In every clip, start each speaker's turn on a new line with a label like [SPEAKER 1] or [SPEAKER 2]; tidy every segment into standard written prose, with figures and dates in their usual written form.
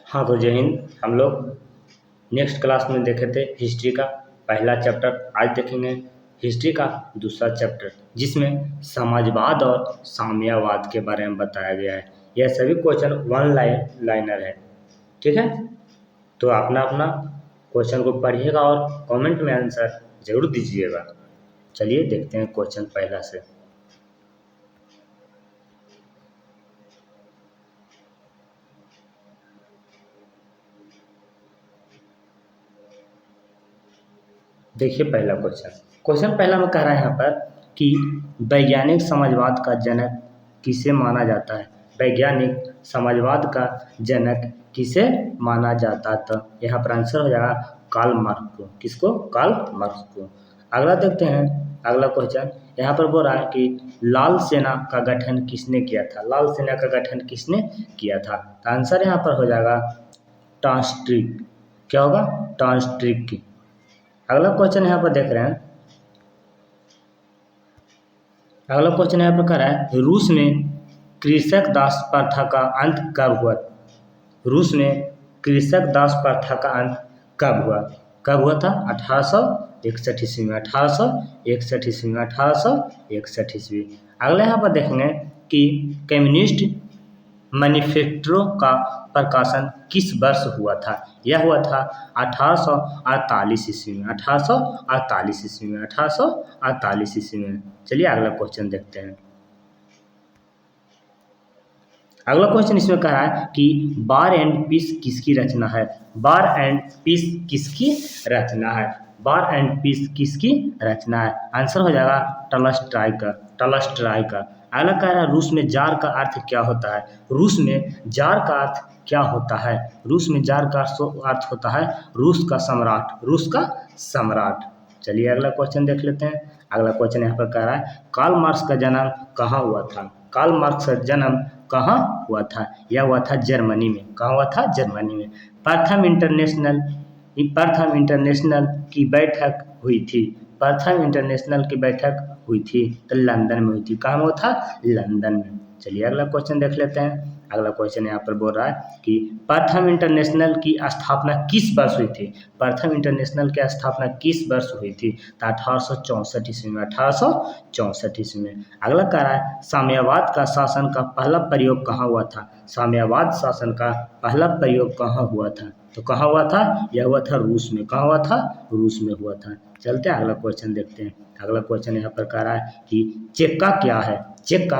[SPEAKER 1] हाँ तो जय हिंद। हम लोग नेक्स्ट क्लास में देखे थे हिस्ट्री का पहला चैप्टर। आज देखेंगे हिस्ट्री का दूसरा चैप्टर, जिसमें समाजवाद और साम्यवाद के बारे में बताया गया है। यह सभी क्वेश्चन वन लाइनर है, ठीक है। तो अपना अपना क्वेश्चन को पढ़िएगा और कमेंट में आंसर जरूर दीजिएगा। चलिए देखते हैं क्वेश्चन पहला से। देखिए पहला क्वेश्चन पहला में कह रहा है यहाँ पर कि वैज्ञानिक समाजवाद का जनक किसे माना जाता है। वैज्ञानिक समाजवाद का जनक किसे माना जाता, तो यहाँ पर आंसर हो जाएगा कार्ल मार्क्स को। किसको? कार्ल मार्क्स को। अगला देखते हैं, अगला क्वेश्चन यहाँ पर बोल रहा है कि लाल सेना का गठन किसने किया था। लाल सेना का गठन किसने किया था, तो आंसर यहाँ पर हो जाएगा टॉस्ट्रिक। क्या होगा? टॉस्ट्रिक। अगला क्वेश्चन यहाँ पर देख रहे हैं, अगला क्वेश्चन यहाँ पर कह रहा है रूस में कृषक दास प्रथा का अंत कब हुआ। रूस में कृषक दास प्रथा का अंत कब हुआ? कब हुआ था? 1861 ईस्वी में। 1861 ईस्वी में। 1861 ईस्वी। अगला यहाँ पर देखेंगे कि कम्युनिस्ट मैनिफेस्टो का प्रकाशन किस वर्ष हुआ था। यह हुआ था 1848 ईस्वी में। 1848 ईस्वी में। 1848 ईस्वी में। चलिए अगला क्वेश्चन देखते हैं। अगला क्वेश्चन इसमें कह रहा है कि वार एंड पीस किसकी रचना है। वार एंड पीस किसकी रचना है। वार एंड पीस किसकी रचना है, आंसर हो जाएगा टॉलस्टॉय का। टॉलस्टॉय का। अगला कह रहा है रूस में जार का अर्थ क्या होता है। रूस में जार का अर्थ क्या होता है। रूस में जार का अर्थ होता है रूस का सम्राट। रूस का सम्राट। चलिए अगला क्वेश्चन देख लेते हैं। अगला क्वेश्चन यहाँ पर कह रहा है कार्ल मार्क्स का जन्म कहाँ हुआ था। कार्ल मार्क्स का जन्म कहाँ हुआ था। यह हुआ था जर्मनी में। कहाँ हुआ था? जर्मनी में। प्रथम इंटरनेशनल की बैठक हुई थी। प्रथम इंटरनेशनल की बैठक हुई थी तो लंदन में हुई थी। कहाँ हुआ था? लंदन में। चलिए अगला क्वेश्चन देख लेते हैं। अगला क्वेश्चन यहाँ पर बोल रहा है कि प्रथम इंटरनेशनल की स्थापना किस वर्ष हुई थी। प्रथम इंटरनेशनल की स्थापना किस वर्ष हुई थी, तो 1864 ईस्वी में। 1864 ईस्वी में। अगला कह रहा है साम्यवाद का शासन का पहला प्रयोग कहाँ हुआ था। साम्यवाद शासन का पहला प्रयोग कहाँ हुआ था, तो कहाँ हुआ था? यह हुआ था रूस में। कहाँ हुआ था? रूस में हुआ था। चलते हैं अगला क्वेश्चन देखते हैं। अगला क्वेश्चन यहाँ पर कह रहा है कि चेक्का क्या है। चेक्का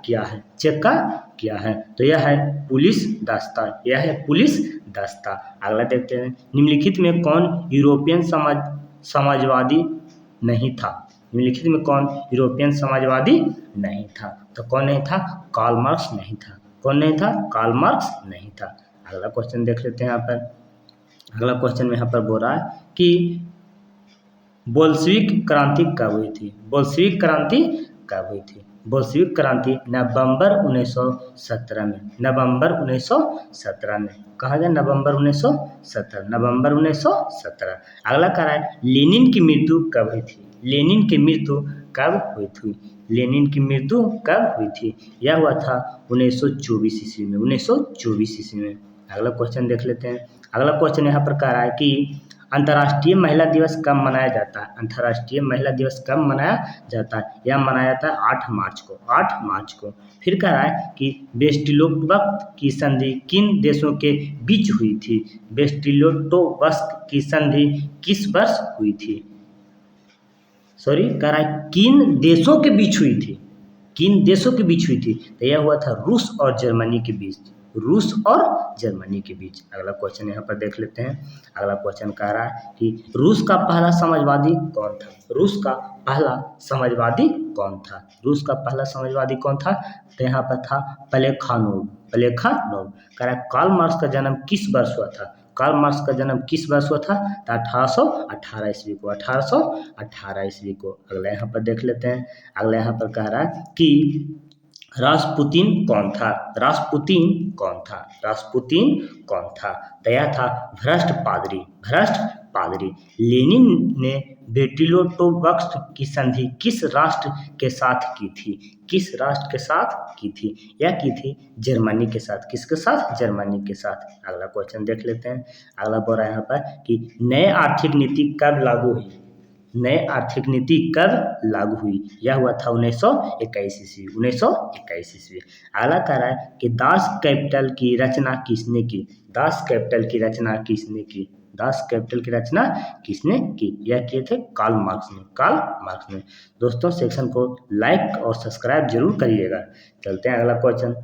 [SPEAKER 1] क्या है। चेक्का क्या है, तो यह है पुलिस दस्ता। यह है पुलिस दस्ता। अगला देखते हैं निम्नलिखित में कौन यूरोपियन समाजवादी नहीं था। निम्नलिखित में कौन यूरोपियन समाजवादी नहीं था, तो कौन नहीं था? कार्ल मार्क्स नहीं था। कौन नहीं था? कार्ल मार्क्स नहीं था। अगला क्वेश्चन देख लेते हैं यहाँ पर। अगला क्वेश्चन में यहाँ पर बोल रहा है कि बोल्शेविक क्रांति कब हुई थी। बोल्शेविक क्रांति कब हुई थी। बोल्शेविक क्रांति नवंबर 1917 में। नवंबर 1917 में। कहा गया? नवंबर 1917। नवंबर 1917। अगला कह रहा है लेनिन की मृत्यु कब हुई थी। लेनिन की मृत्यु कब हुई थी। लेनिन की मृत्यु कब हुई थी, यह हुआ था 1924 ईस्वी में। 1924 ईस्वी में। अगला क्वेश्चन देख लेते हैं। अगला क्वेश्चन यहाँ पर कह रहा है कि अंतर्राष्ट्रीय महिला दिवस कब मनाया जाता है। अंतर्राष्ट्रीय महिला दिवस कब मनाया जाता है, यह मनाया जाता है 8 मार्च को। 8 मार्च को। फिर कह रहा है कि वेस्टिलोवस्क की संधि किन देशों के बीच हुई थी। वेस्टिलोवस्क की संधि किस वर्ष हुई थी। सॉरी, कह रहा है किन देशों के बीच हुई थी। किन देशों के बीच हुई थी, तो यह हुआ था रूस और जर्मनी के बीच। रूस और जर्मनी के बीच। अगला क्वेश्चन यहाँ पर देख लेते हैं। अगला क्वेश्चन कह रहा है कि रूस का पहला समाजवादी कौन था। रूस का पहला समाजवादी कौन था। रूस का पहला समाजवादी कौन था, तो यहाँ पर था प्लेखानोव। प्लेखानोव। कह रहा है कार्ल मार्क्स का जन्म किस वर्ष हुआ था। कार्ल मार्क्स का जन्म किस वर्ष हुआ था, तो 1818 ईस्वी को। 1818 ईस्वी को। अगला यहाँ पर देख लेते हैं। अगला यहाँ पर कह रहा है कि रासपुतीन कौन था। रासपुतीन कौन था। रासपुतीन कौन था, तो यह था भ्रष्ट पादरी। भ्रष्ट पादरी। लेनिन ने बेर्टोल्टोव्स्की की संधि किस राष्ट्र के साथ की थी? किस राष्ट्र के साथ की थी? यह की थी जर्मनी के साथ। किसके साथ? जर्मनी के साथ। अगला क्वेश्चन देख लेते हैं। अगला बोल रहा है यहाँ पर कि नए आर्थिक नीति कब लागू हुई? नए आर्थिक नीति कब लागू हुई? यह हुआ था 1921 ईस्वी। 1921 ईस्वी। अगला कह रहा है कि दास कैपिटल की रचना किसने की? दास कैपिटल की रचना किसने की? दास कैपिटल की रचना किसने की? यह किए थे कार्ल मार्क्स ने। कार्ल मार्क्स ने। दोस्तों सेक्शन को लाइक और सब्सक्राइब जरूर करिएगा। चलते हैं अगला क्वेश्चन।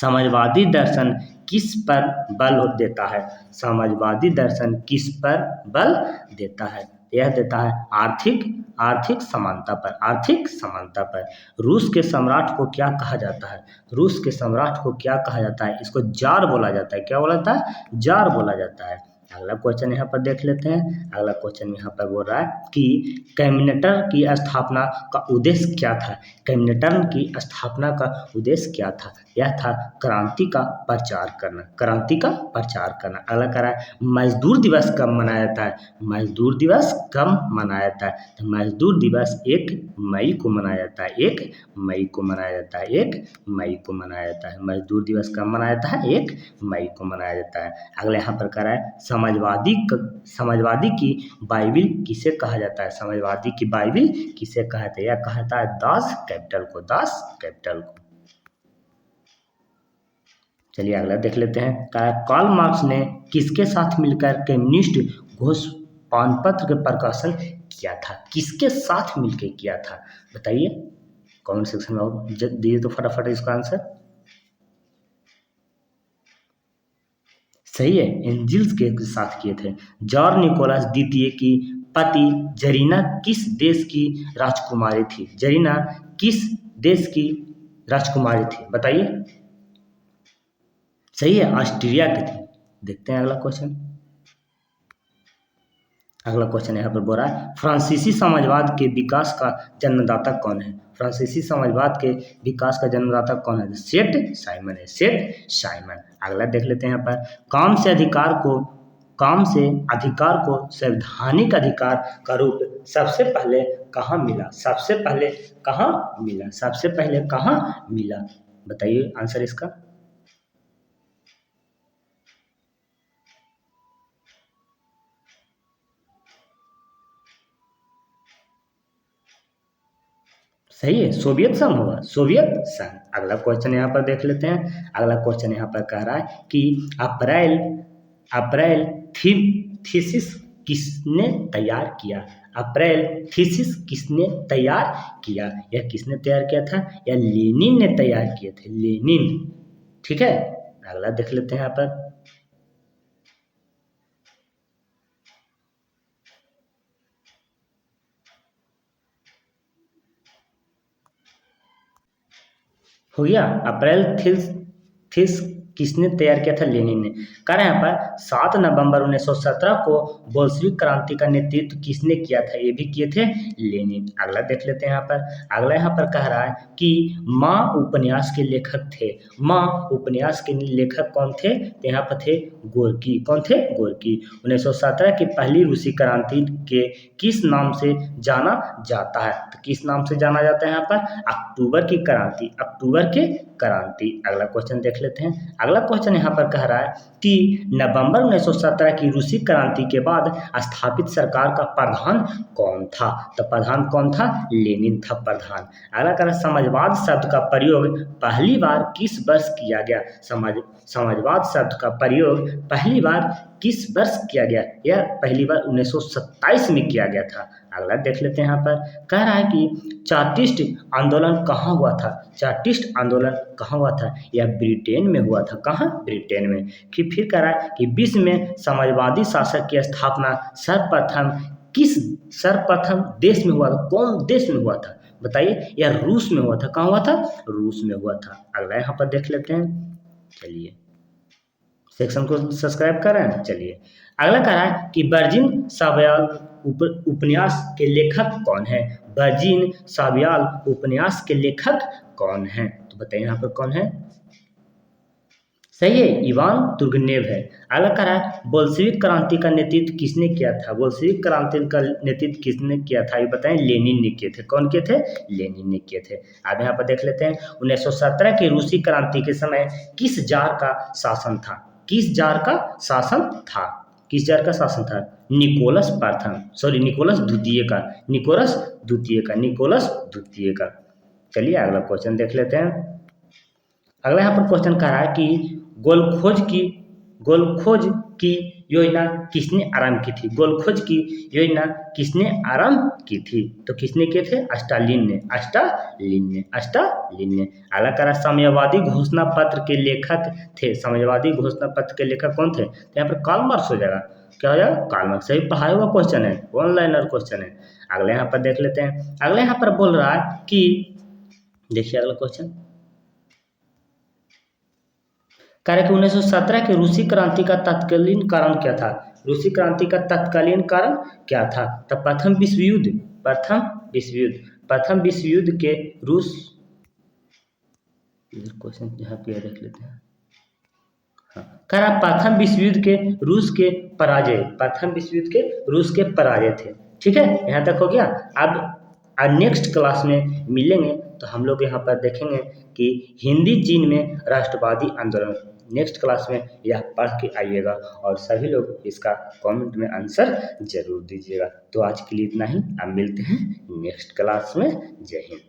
[SPEAKER 1] समाजवादी दर्शन किस पर बल देता है? समाजवादी दर्शन किस पर बल देता है? यह देता है आर्थिक समानता पर। आर्थिक समानता पर। रूस के सम्राट को क्या कहा जाता है? रूस के सम्राट को क्या कहा जाता है? इसको जार बोला जाता है। क्या बोला जाता है? जार बोला जाता है। अगला क्वेश्चन यहाँ पर देख लेते हैं। अगला क्वेश्चन यहाँ पर बोल रहा है कि कम्युनिटर की स्थापना का उद्देश्य क्या था? कम्युनिटर की स्थापना का उद्देश्य क्या था? यह था क्रांति का प्रचार करना। क्रांति का प्रचार करना। अगला कह रहा है मजदूर दिवस कब मनाया जाता है? मजदूर दिवस कब मनाया जाता है? तो मजदूर दिवस 1 मई को मनाया जाता है। 1 मई को मनाया जाता है। 1 मई को मनाया जाता है। मजदूर दिवस कब मनाया जाता है? 1 मई को मनाया जाता है। अगले यहाँ पर कह रहा है समाजवादी की बाइबिल किसे कहा जाता है? समाजवादी की बाइबिल किसे कहा जाता है? यह कहा जाता है दास कैपिटल को। दास कैपिटल को। चलिए अगला देख लेते हैं। कार्ल मार्क्स ने किसके साथ मिलकर कम्युनिस्ट घोषणापत्र के प्रकाशन किया था? किसके साथ मिलकर किया था? बताइए कमेंट सेक्शन में दीजिए तो फटाफट इसका आंसर। सही है, एंजिल्स के साथ किए थे। जॉर्ज निकोलस द्वितीय की पति जरीना किस देश की राजकुमारी थी? जरीना किस देश की राजकुमारी थी? बताइए। सही है, ऑस्ट्रिया की थी। देखते हैं अगला क्वेश्चन। अगला क्वेश्चन यहाँ पर बोल रहा है फ्रांसीसी समाजवाद के विकास का जन्मदाता कौन है? फ्रांसीसी समाजवाद के विकास का जन्मदाता कौन है? सेठ साइमन है। सेठ साइमन। अगला देख लेते हैं यहाँ पर काम से अधिकार को संवैधानिक अधिकार का रूप सबसे पहले कहाँ मिला? सबसे पहले कहाँ मिला? सबसे पहले कहाँ मिला? बताइए आंसर इसका। सही है, सोवियत संघ होगा। सोवियत संघ। अगला क्वेश्चन यहाँ पर देख लेते हैं। अगला क्वेश्चन यहाँ पर कह रहा है कि अप्रैल थीसिस किसने तैयार किया? अप्रैल थीसिस किसने तैयार किया? यह किसने तैयार किया था? यह लेनिन ने तैयार किए थे। लेनिन। ठीक है। अगला देख लेते हैं यहाँ पर। हो गया। अप्रैल थीस किसने तैयार किया था? लेनिन ने। कह रहे हैं यहाँ पर 7 नवंबर 1917 को बोल्शेविक क्रांति का नेतृत्व किसने किया था? ये भी किए थे लेनिन। अगला देख लेते हैं यहाँ पर। अगला यहाँ पर कह रहा है कि माँ उपन्यास के लेखक थे। माँ उपन्यास के लेखक कौन थे? तो यहाँ पर थे गोर्की। कौन थे? गोर्की। 1917 की पहली रूसी क्रांति के किस नाम से जाना जाता है? तो किस नाम से जाना जाता है यहाँ पर? अक्टूबर की क्रांति। अक्टूबर की क्रांति। अगला क्वेश्चन देख लेते हैं। अगला क्वेश्चन यहाँ पर कह रहा है कि नवंबर 1917 की रूसी क्रांति के बाद स्थापित सरकार का प्रधान कौन था? तो प्रधान कौन था? लेनिन था प्रधान। अगला कह रहा है समाजवाद शब्द का प्रयोग पहली बार किस वर्ष किया गया? समाजवाद शब्द का प्रयोग पहली बार किस वर्ष किया गया? यह पहली बार 1927 में किया गया था। अगला देख लेते हैं। यहाँ पर कह रहा है कि चार्टिस्ट आंदोलन कहाँ हुआ था? चार्टिस्ट आंदोलन कहाँ हुआ था? यह ब्रिटेन में हुआ था। कहाँ? ब्रिटेन में। कि फिर कह रहा है कि विश्व में समाजवादी शासक की स्थापना सर्वप्रथम देश में हुआ था। कौन देश में हुआ था? बताइए। यह रूस में हुआ था। कहाँ हुआ था? रूस में हुआ था। अगला यहाँ पर देख लेते हैं। चलिए सेक्शन को सब्सक्राइब कर रहे हैं। चलिए अगला कह रहा है कि वर्जिन साव्याल उपन्यास के लेखक कौन है? वर्जिन साव्याल उपन्यास के लेखक कौन है? तो बताइए यहाँ पर कौन है? सही है, इवान तुर्गनेव है। अगला कह रहा है बोल्शेविक क्रांति का नेतृत्व किसने किया था? बोल्शेविक क्रांति का नेतृत्व किसने किया था ये बताएं। लेनिन ने किए थे। कौन किए थे? लेनिन ने किए थे। अब यहाँ पर देख लेते हैं 1917 की रूसी क्रांति के समय किस जार का शासन था? किस जार का शासन था? किस जार का शासन था? निकोलस प्रथम, सॉरी निकोलस द्वितीय का, निकोलस द्वितीय का, निकोलस द्वितीय का। चलिए अगला क्वेश्चन देख लेते हैं। अगला यहाँ पर क्वेश्चन कह रहा है कि गोलखोज की योजना किसने आरंभ की थी? गोलखोज की योजना किसने आरंभ की थी? तो किसने किए थे? स्टालिन ने, स्टालिन ने, स्टालिन ने। अगला कह रहा है साम्यवादी घोषणा पत्र के लेखक थे। साम्यवादी घोषणा पत्र के लेखक कौन थे? तो यहाँ पर कार्ल मार्क्स हो जाएगा। क्या हो जाएगा? Karl Marx. सही पढ़ाया हुआ क्वेश्चन है, ऑनलाइनर क्वेश्चन है। अगले यहाँ पर देख लेते हैं। अगले यहाँ पर बोल रहा है कि देखिए अगला क्वेश्चन कार्य कि 1917 की रूसी क्रांति का तत्कालीन कारण क्या था? रूसी क्रांति का तत्कालीन कारण क्या था? तो प्रथम विश्व युद्ध, प्रथम विश्व युद्ध के रूस, क्वेश्चन यहाँ पे देख लेते हैं। हाँ, कह रहा प्रथम विश्व युद्ध के रूस के पराजय, प्रथम विश्व युद्ध के रूस के पराजय थे। ठीक है, यहाँ तक हो गया। अब नेक्स्ट क्लास में मिलेंगे तो हम लोग यहाँ पर देखेंगे कि हिंदी चीन में राष्ट्रवादी आंदोलन। नेक्स्ट क्लास में यह पढ़ के आइएगा और सभी लोग इसका कमेंट में आंसर जरूर दीजिएगा। तो आज के लिए इतना ही, अब मिलते हैं नेक्स्ट क्लास में। जय हिंद।